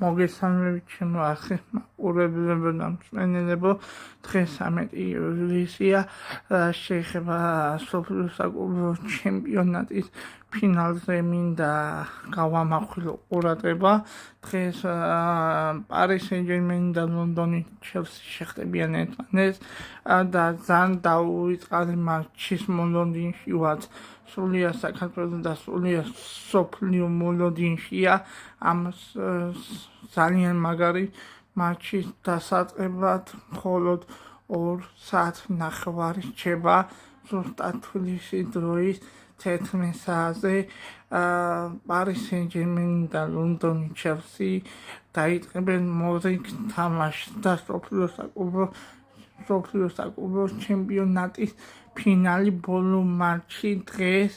მოგესალმებით ჩემო ახალ მაყურებლებო და მსმენელებო. დღეს 13 ივლისია, შეეხება სოფლიო საკლუბო ჩემპიონატის ფინალზე მინდა გავამახვილო ყურადღება. დღეს პარი სენ-ჟერმენი და ლონდონის ჩელსი შეხდებიან ერთმანეთს და ძალიან დაუვიწყარი მატჩის მოლოდინში ვართ. სრულიად საქართველოს და სრულიად სოფლიო მოლოდინშია ამ ძალიან მაგარი მატჩის დასაწყებად მხოლოდ 2 საათნახევარი რჩება ზუსტად თბილისის დროის 11 საათზე. პარი სენ-ჟერმენი და ლონდონის ჩელსი დაიწყებენ მორიგ თამაშს და სოფლიო საკლუბო ჩემპიონატის ფინალი ბოლო მატჩი დღეს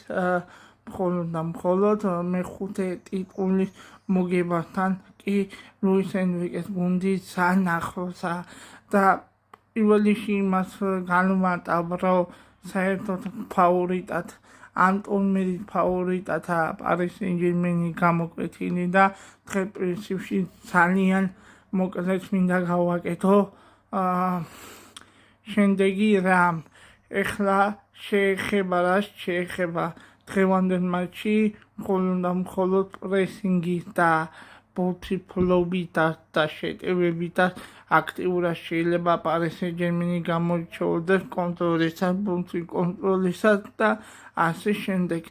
მხოლოდ და მხოლოდ მეხუთე ტიტულის მოგებასთან კი ლუის ენრიკეს გუნდი ძალიან ახლოსაა და პირველ რიგში იმას განვარტავ, რომ საერთოდ ფავორიტად ამ ტურნირის ფავორიტადაა პარი სენ-ჟერმენი გამოკვეთილი და დღეს პრინციპში ძალიან მოკლედ მინდა გავაკეთო შემდეგი რამ. ეხლა შეეხება დღევანდელ მატჩი მხოლოდ და მხოლოდ პრესინგით და ბურთის ფლობითაც და შეტევებითაც აქტიურად შეიძლება პარი სენ-ჟერმენი გამოირჩეოდეს კონტროლისას, ბურთის კონტროლისას და ასე შემდეგ.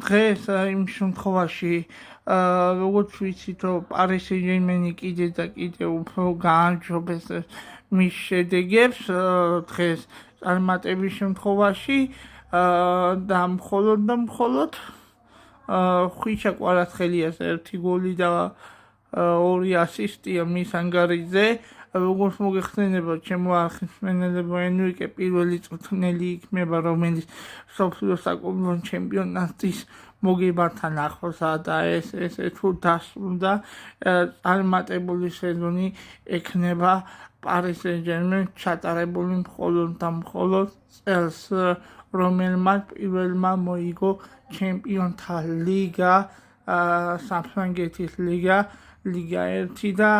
დღეს იმ შემთხვევაში როგორც ვიცით, რომ პარი სენ-ჟერმენი კიდე და კიდე უფრო გაამჯობეს მის შედეგებს დღეს წარმატების შემთხვევაში და მხოლოდ ხვიჩა კვარაცხელიას 1 გოლი და 2 ასისტია მის ანგარიზე. როგორც მოგეხსენება ჩემო ახალ მსმენელებო, ენრიკე პირველი წვრთნელი იქნება, რომელიც სოფლიო საკლუბო ჩემპიონატის მოგებასთან ახლოსაა და ესე თუ დასრულდა წარმატებული სეზონი ექნება პარი სენ-ჟერმენს ჩატარებული მხოლოდ და მხოლოდ წელს, რომელმაც პირველმა მოიგო ჩემპიონთა ლიგა, საფრანგეთის ლიგა 1 და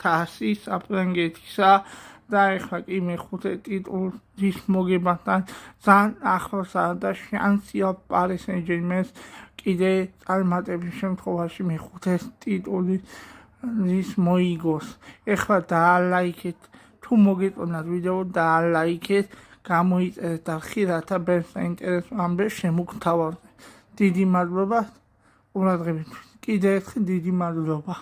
თასი საფრანგეთისა და ეხლა კი მეხუთე ტიტულის მოგებასთან ძალიან ახლოსაა და შანსია პარი სენ-ჟერმენს კიდე წარმატების შემთხვევაში მეხუთე ტიტულის მოიგოს. ეხლა დაალაიქეთ, თუ მოგეწონათ ვიდეო დაალაიქეთ, გამოიწერეთ არხი, რათა ბევრს საინტერესო ამბებს შემოგთავაზებთ. დიდი მადლობა ყურადღებისთვის. კიდევ ერთხელ დიდი მადლობა.